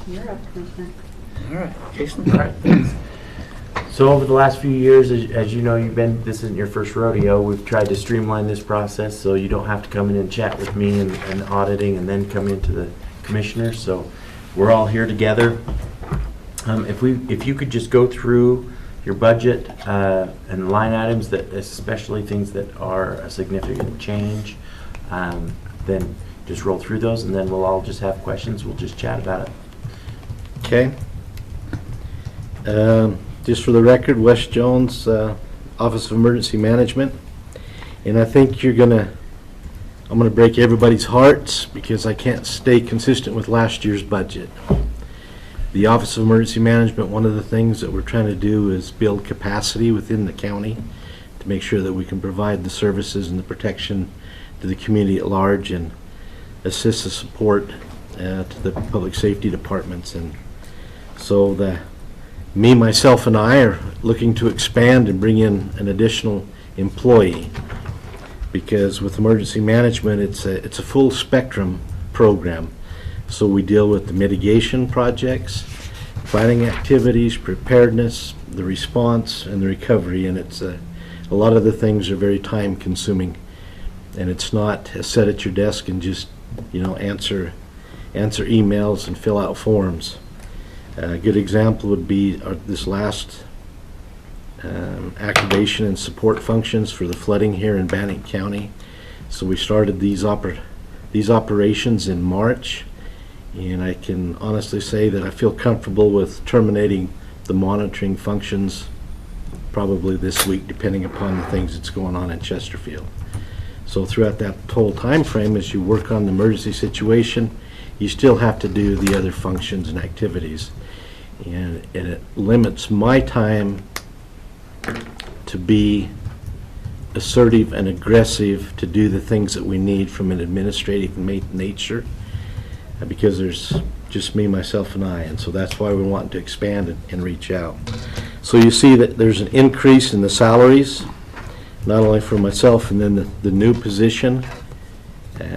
You're up, Commissioner. All right, Jason. All right, thanks. So over the last few years, as you know, this isn't your first rodeo. We've tried to streamline this process so you don't have to come in and chat with me and auditing and then come into the commissioners. So we're all here together. If you could just go through your budget and line items, that especially things that are a significant change, then just roll through those, and then we'll all just have questions. We'll just chat about it. Okay. Just for the record, Wes Jones, Office of Emergency Management. And I think I'm gonna break everybody's hearts because I can't stay consistent with last year's budget. The Office of Emergency Management, one of the things that we're trying to do is build capacity within the county to make sure that we can provide the services and the protection to the community at large and assist the support to the public safety departments. And so myself, and I are looking to expand and bring in an additional employee, because with emergency management, it's a full spectrum program. So we deal with the mitigation projects, planning activities, preparedness, the response, and the recovery. And it's a lot of the things are very time consuming, and it's not sit at your desk and just answer emails and fill out forms. A good example would be this last activation and support functions for the flooding here in Bannock County. So we started these operations in March, and I can honestly say that I feel comfortable with terminating the monitoring functions probably this week, depending upon the things that's going on in Chesterfield. So throughout that whole time frame, as you work on the emergency situation, you still have to do the other functions and activities. And it limits my time to be assertive and aggressive to do the things that we need from an administrative nature, because there's just me, myself, and I. And so that's why we want to expand and reach out. So you see that there's an increase in the salaries, not only for myself and then the new position.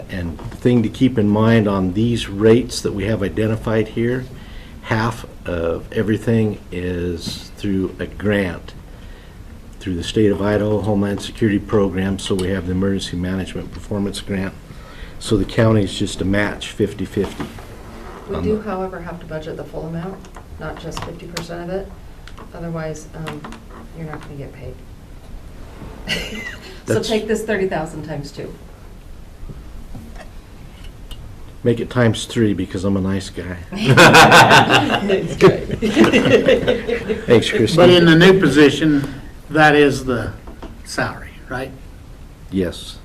And the thing to keep in mind on these rates that we have identified here, half of everything is through a grant through the state of Idaho Homeland Security Program. So we have the Emergency Management Performance Grant. So the county is just a match, 50-50. We do, however, have to budget the full amount, not just 50% of it. Otherwise, you're not going to get paid. So take this 30,000 times 2. Make it times 3 because I'm a nice guy. That's right. Thanks, Christine. But in the new position, that is the salary, right? Yes,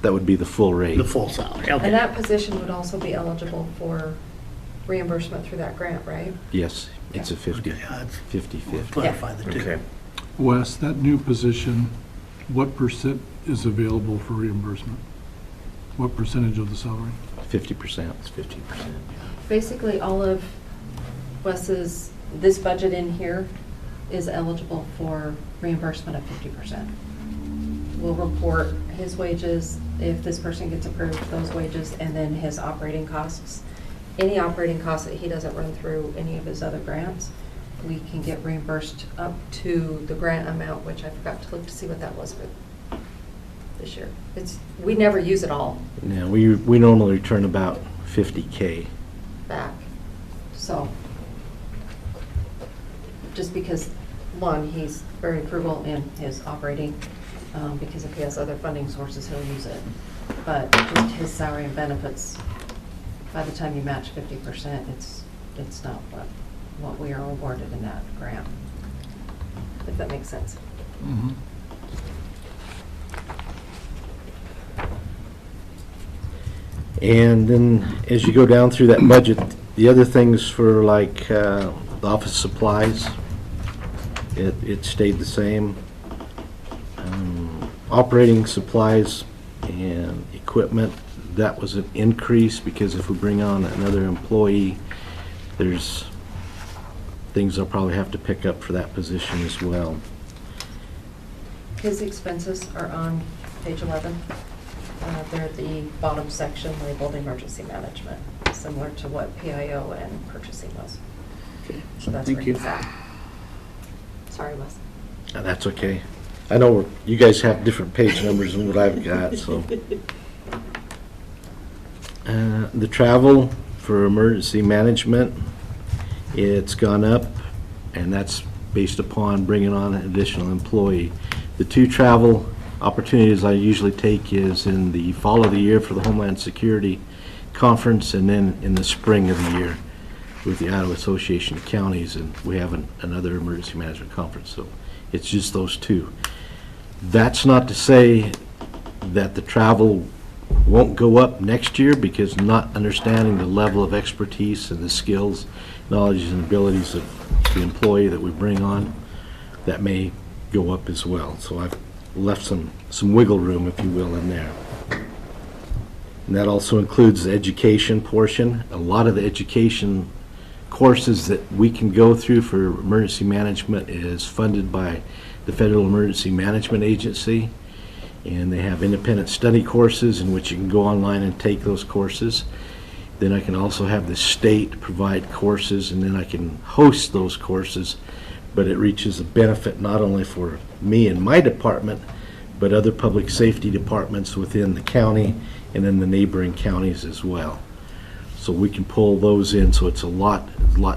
that would be the full rate. The full salary, okay. And that position would also be eligible for reimbursement through that grant, right? Yes, it's a 50, Okay, yeah, let's 50-50. clarify the two. Okay. Wes, that new position, what percent is available for reimbursement? What percentage of the salary? 50%. It's 50%. Basically, all of Wes's, this budget in here is eligible for reimbursement of 50%. We'll report his wages, if this person gets approved, those wages, and then his operating costs. Any operating costs that he doesn't run through any of his other grants, we can get reimbursed up to the grant amount, which I forgot to look to see what that was for this year. We never use it all Yeah, we normally return about 50K. back. So, just because, one, he's very frugal in his operating, because if he has other funding sources, he'll use it. But just his salary and benefits, by the time you match 50%, it's not what we are awarded in that grant, if that makes sense. Mm-hmm. And then as you go down through that budget, the other things for like the office supplies, it stayed the same. Operating supplies and equipment, that was an increase because if we bring on another employee, there's things I'll probably have to pick up for that position as well. His expenses are on page 11. They're the bottom section labeled emergency management, similar to what PIO and purchasing was. Okay, So that's thank where you. he's at. Sorry, Wes. That's okay. I know you guys have different page numbers than what I've got, so. The travel for emergency management, it's gone up, and that's based upon bringing on an additional employee. The two travel opportunities I usually take is in the fall of the year for the Homeland Security Conference, and then in the spring of the year with the Iowa Association of Counties, and we have another emergency management conference, so it's just those two. That's not to say that the travel won't go up next year, because not understanding the level of expertise and the skills, knowledge, and abilities of the employee that we bring on, that may go up as well. So I've left some wiggle room, if you will, in there. And that also includes the education portion. A lot of the education courses that we can go through for emergency management is funded by the Federal Emergency Management Agency, and they have independent study courses in which you can go online and take those courses. Then I can also have the state provide courses, and then I can host those courses, but it reaches a benefit not only for me and my department, but other public safety departments within the county and in the neighboring counties as well. So we can pull those in, so it's a lot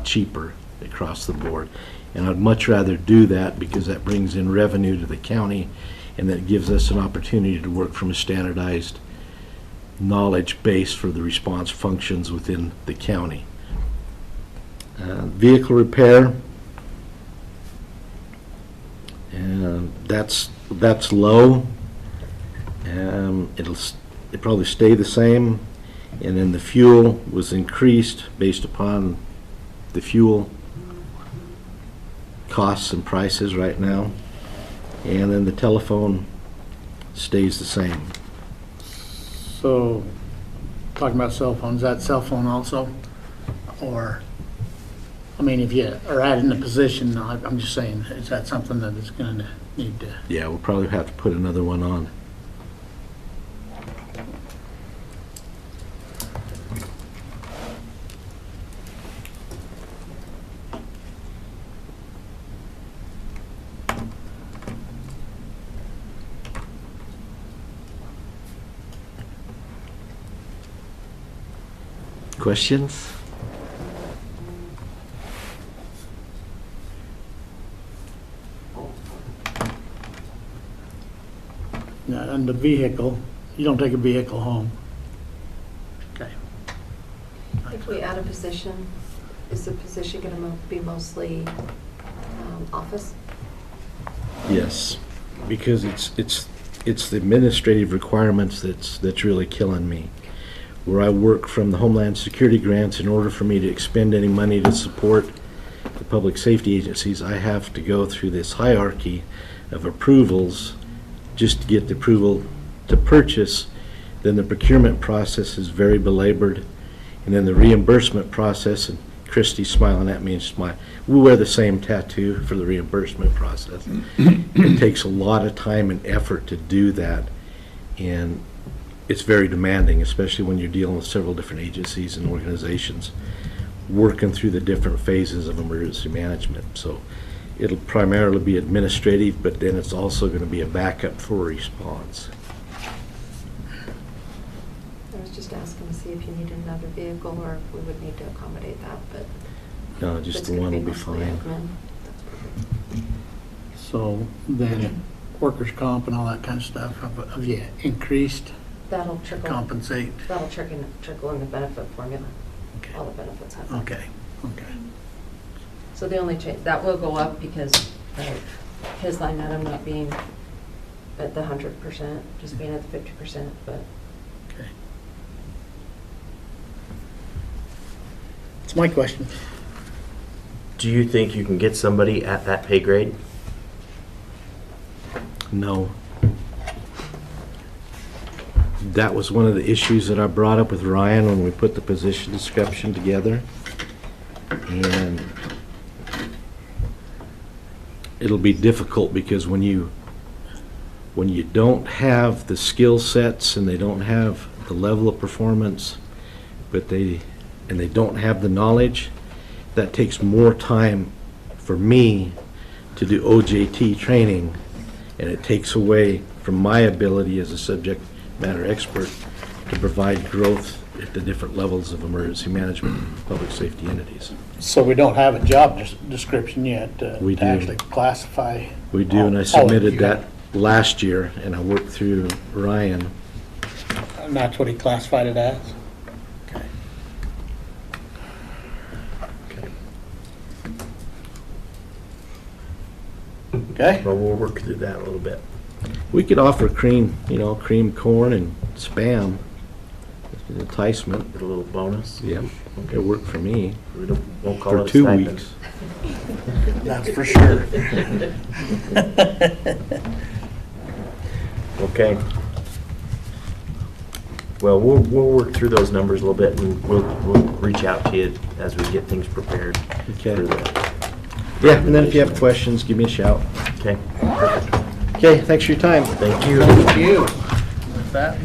cheaper across the board. And I'd much rather do that, because that brings in revenue to the county, and that gives us an opportunity to work from a standardized knowledge base for the response functions within the county. Vehicle repair, and that's low. It'll probably stay the same. And then the fuel was increased based upon the fuel costs and prices right now. And then the telephone stays the same. So, talking about cell phones, is that cell phone also? Or, I mean, if you are adding a position, I'm just saying, is that something that is going to need to? Yeah, we'll probably have to put another one on. Questions? Now, and the vehicle, you don't take a vehicle home? Okay. If we add a position, is the position going to be mostly office? Yes, because it's the administrative requirements that's really killing me. Where I work from the Homeland Security grants, in order for me to expend any money to support the public safety agencies, I have to go through this hierarchy of approvals just to get the approval to purchase. Then the procurement process is very belabored, and then the reimbursement process, and Christy's smiling at me and smiling. We wear the same tattoo for the reimbursement process. It takes a lot of time and effort to do that, and it's very demanding, especially when you're dealing with several different agencies and organizations working through the different phases of emergency management. So it'll primarily be administrative, but then it's also going to be a backup for response. I was just asking to see if you needed another vehicle, or if we would need to accommodate that, but. No, just it's the gonna one be will be mostly fine. admin. That's perfect. So then, workers' comp and all that kind of stuff, have you increased, That'll trickle. compensate? That'll trickle in the benefit formula. Okay. All the benefits have that. Okay, okay. So the only change, that will go up because of his line item not being at the 100%, just being at the 50%, but Okay. That's my question. Do you think you can get somebody at that pay grade? No. That was one of the issues that I brought up with Ryan when we put the position description together. And it'll be difficult, because when you when you don't have the skill sets and they don't have the level of performance, and they don't have the knowledge, that takes more time for me to do OJT training, and it takes away from my ability as a subject matter expert to provide growth at the different levels of emergency management and public safety entities. So we don't have a job description yet We to do. actually classify. We do, and I all of submitted you. that last year, and I worked through Ryan. And that's what he classified it as? Okay. Okay, But we'll work through that a little bit. We could offer cream corn and Spam as an enticement. Get a little bonus. Yeah, it worked for me Won't call for it a 2 stipend. weeks. that's for sure. Okay. Well, we'll work through those numbers a little bit, and we'll reach out to you as we get things prepared. Okay. for the- Yeah, and then if you have questions, give me a shout. Okay, perfect. Okay, thanks for your time. Thank you. Thank you. That